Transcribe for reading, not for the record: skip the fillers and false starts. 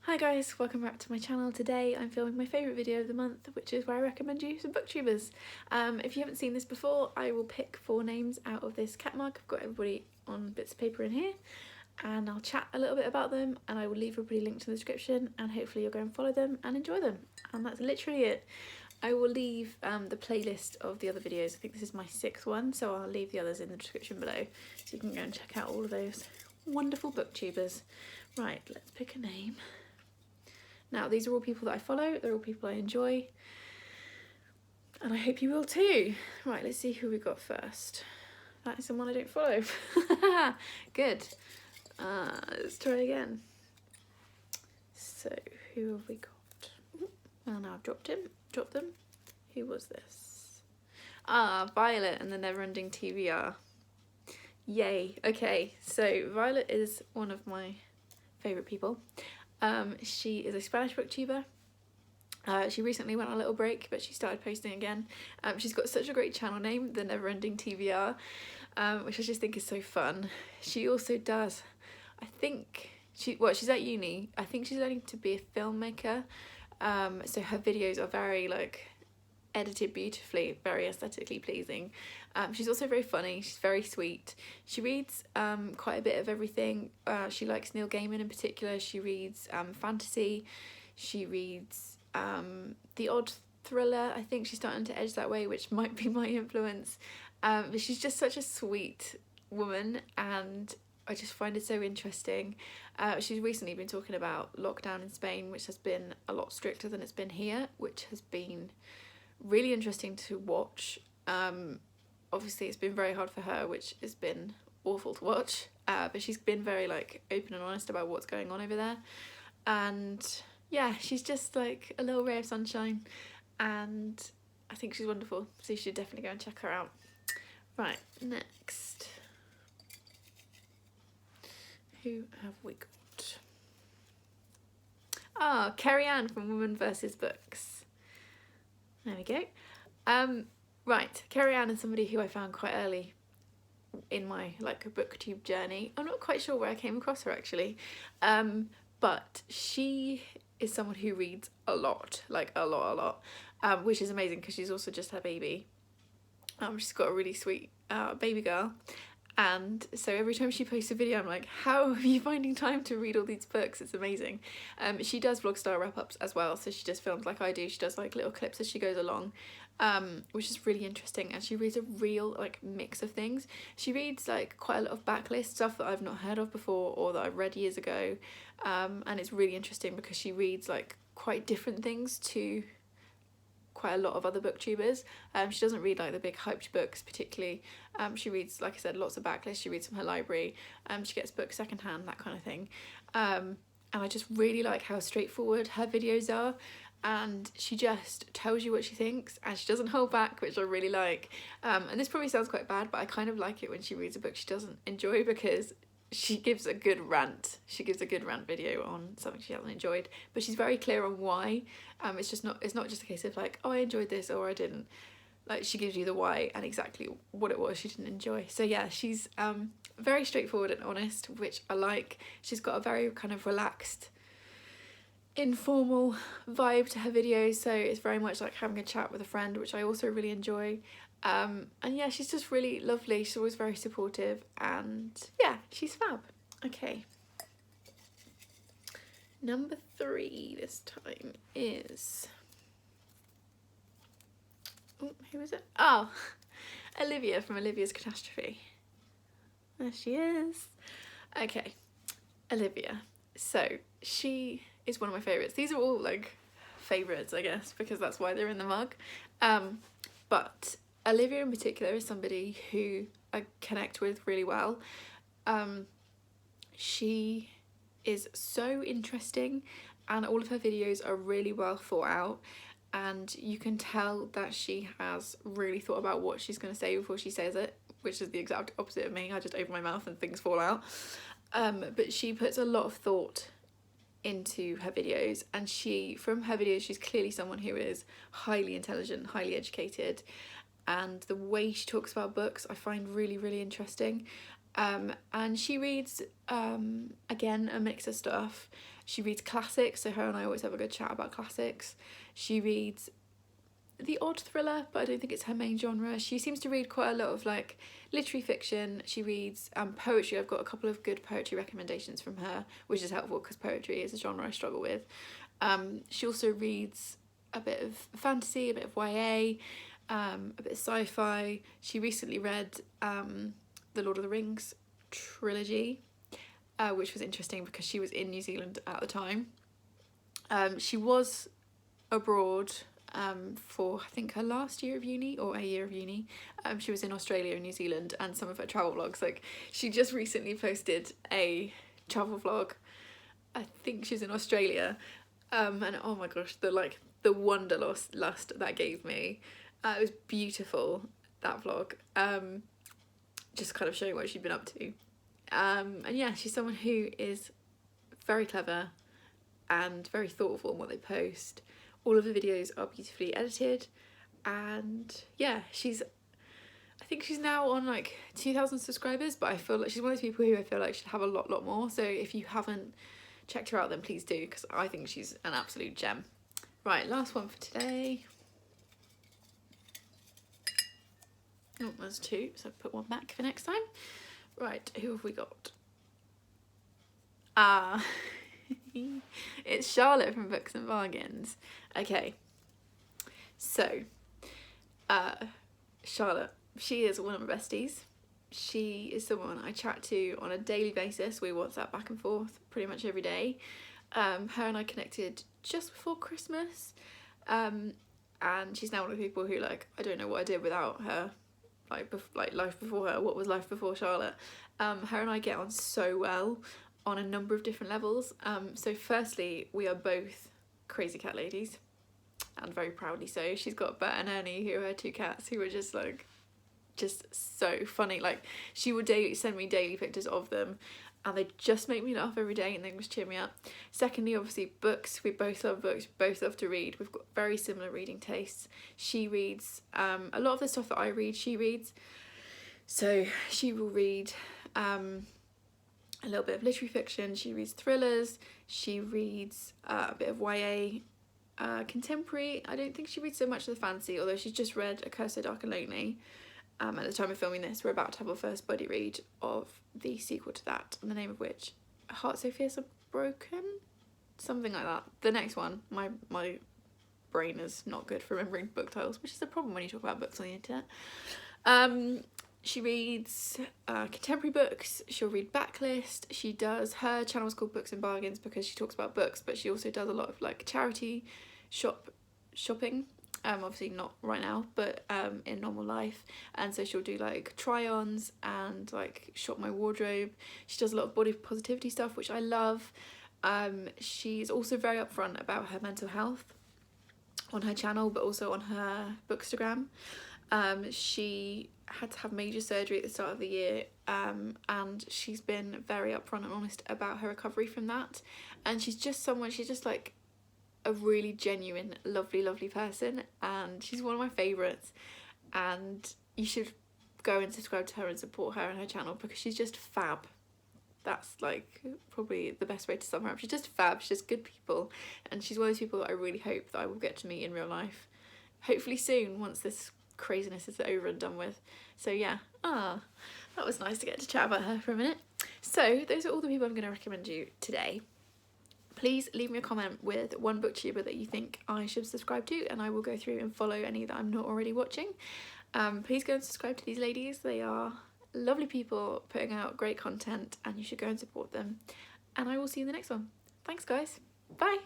Hi guys, welcome back to my channel. Today I'm filming my favourite video of the month, which is where I recommend you some booktubers. If you haven't seen this before, I will pick 4 names out of this cat mug. I've got everybody on bits of paper in here and I'll chat a little bit about them and I will leave everybody linked in the description and hopefully you'll go and follow them and enjoy them. And that's literally it. I will leave the playlist of the other videos. I think this is my 6th one, so I'll leave the others in the description below so you can go and check out all of those wonderful booktubers. Right, let's pick a name. Now, these are all people that I follow, they're all people I enjoy, and I hope you will too. Right, let's see who we got first. That is someone I don't follow. Good. Let's try again. So, who have we got? Well, now I've dropped them. Who was this? Violet and the Neverending TBR. Yay. Okay, so Violet is one of my favourite people. She is a Spanish booktuber. She recently went on a little break, but she started posting again. She's got such a great channel name, the Neverending TBR, which I just think is so fun. She also does, I think, she's at uni. I think she's learning to be a filmmaker. So her videos are very edited beautifully, very aesthetically pleasing. She's also very funny, she's very sweet. She reads quite a bit of everything. She likes Neil Gaiman in particular. She reads fantasy, she reads the odd thriller. I think she's starting to edge that way, which might be my influence. But she's just such a sweet woman and I just find it so interesting. She's recently been talking about lockdown in Spain, which has been a lot stricter than it's been here, which has been really interesting to watch. Obviously it's been very hard for her, which has been awful to watch, but she's been very open and honest about what's going on over there, and yeah, she's just like a little ray of sunshine and I think she's wonderful, so you should definitely go and check her out. Right, next, who have we got? Kerry Ann from Woman vs Books. There we go. Right, Kerry Ann is somebody who I found quite early in my booktube journey. I'm not quite sure where I came across her actually, but she is someone who reads a lot, a lot, which is amazing because she's also just had a baby. She's got a really sweet baby girl. And so every time she posts a video, I'm like, how are you finding time to read all these books? It's amazing. She does vlog style wrap-ups as well, so she just films like I do. She does little clips as she goes along, which is really interesting. And she reads a real mix of things. She reads quite a lot of backlist stuff that I've not heard of before or that I've read years ago. And it's really interesting because she reads quite different things to quite a lot of other booktubers. She doesn't read the big hyped books particularly. She reads, like I said, lots of backlist. She reads from her library. She gets books secondhand, that kind of thing. And I just really like how straightforward her videos are, and she just tells you what she thinks and she doesn't hold back, which I really like. And this probably sounds quite bad, but I kind of like it when she reads a book she doesn't enjoy because she gives a good rant. She gives a good rant video on something she hasn't enjoyed, but she's very clear on why. It's not just a case of oh, I enjoyed this or I didn't. She gives you the why and exactly what it was she didn't enjoy. So yeah, she's very straightforward and honest, which I like. She's got a very kind of relaxed, informal vibe to her videos, so it's very much like having a chat with a friend, which I also really enjoy. And yeah, she's just really lovely. She's always very supportive and yeah, she's fab. Okay, number 3 this time is, who is it? Oh, Olivia from Olivias Catastrophe. There she is. Okay, Olivia. So she is one of my favourites. These are all favourites, I guess, because that's why they're in the mug. But Olivia in particular is somebody who I connect with really well. She is so interesting and all of her videos are really well thought out, and you can tell that she has really thought about what she's going to say before she says it, which is the exact opposite of me. I just open my mouth and things fall out. But she puts a lot of thought into her videos, and from her videos she's clearly someone who is highly intelligent, highly educated, and the way she talks about books I find really, really interesting. And she reads again a mix of stuff. She reads classics, so her and I always have a good chat about classics. She reads the odd thriller, but I don't think it's her main genre. She seems to read quite a lot of like literary fiction. She reads poetry. I've got a couple of good poetry recommendations from her, which is helpful because poetry is a genre I struggle with. She also reads a bit of fantasy, a bit of YA, a bit of sci-fi. She recently read the Lord of the Rings trilogy, which was interesting because she was in New Zealand at the time. She was abroad for I think her last year of uni or a year of uni. She was in Australia and New Zealand, and some of her travel vlogs, like she just recently posted a travel vlog. I think she's in Australia, and oh my gosh, the wanderlust that gave me. It was beautiful, that vlog. Just kind of showing what she'd been up to. And yeah, she's someone who is very clever and very thoughtful in what they post. All of the videos are beautifully edited, and yeah, I think she's now on like 2,000 subscribers, but I feel like she's one of those people who I feel like should have a lot more. So if you haven't checked her out, then please do, because I think she's an absolute gem. Right, last one for today. Oh, there's two, so put one back for next time. Right, who have we got? It's Charlotte from Books and Bargains. Okay, so Charlotte, she is one of my besties. She is someone I chat to on a daily basis. We WhatsApp back and forth pretty much every day. Her and I connected just before Christmas, and she's now one of the people who, like, I don't know what I did without her. Like life before her, what was life before Charlotte? Her and I get on so well on a number of different levels. So firstly, we are both crazy cat ladies, and very proudly so. She's got Bert and Ernie, who are her two cats, who are just so funny. Like, she would send me daily pictures of them, and they just make me laugh every day, and they just cheer me up. Secondly, obviously, books. We both love books, both love to read. We've got very similar reading tastes. She reads a lot of the stuff that I read, she reads. So she will read a little bit of literary fiction, she reads thrillers, she reads a bit of YA, contemporary. I don't think she reads so much of the fantasy, although she's just read A Curse So Dark and Lonely. At the time of filming this, we're about to have our first buddy read of the sequel to that, and the name of which, Heart So Fierce Are Broken? Something like that. The next one, my brain is not good for remembering book titles, which is a problem when you talk about books on the internet. She reads contemporary books, she'll read backlist, she does, her channel's called Books and Bargains because she talks about books, but she also does a lot of like charity shopping. Obviously not right now, but in normal life, and so she'll do like try-ons and like shop my wardrobe. She does a lot of body positivity stuff, which I love. She's also very upfront about her mental health on her channel, but also on her Bookstagram. She had to have major surgery at the start of the year, and she's been very upfront and honest about her recovery from that. And she's just like a really genuine, lovely person, and she's one of my favourites, and you should go and subscribe to her and support her and her channel because she's just fab. That's like probably the best way to sum her up. She's just fab, she's just good people, and she's one of those people that I really hope that I will get to meet in real life, hopefully soon, once this craziness is over and done with. So yeah, that was nice to get to chat about her for a minute. So those are all the people I'm going to recommend you today. Please leave me a comment with one booktuber that you think I should subscribe to, and I will go through and follow any that I'm not already watching. Please go and subscribe to these ladies. They are lovely people putting out great content, and you should go and support them. And I will see you in the next one. Thanks guys. Bye.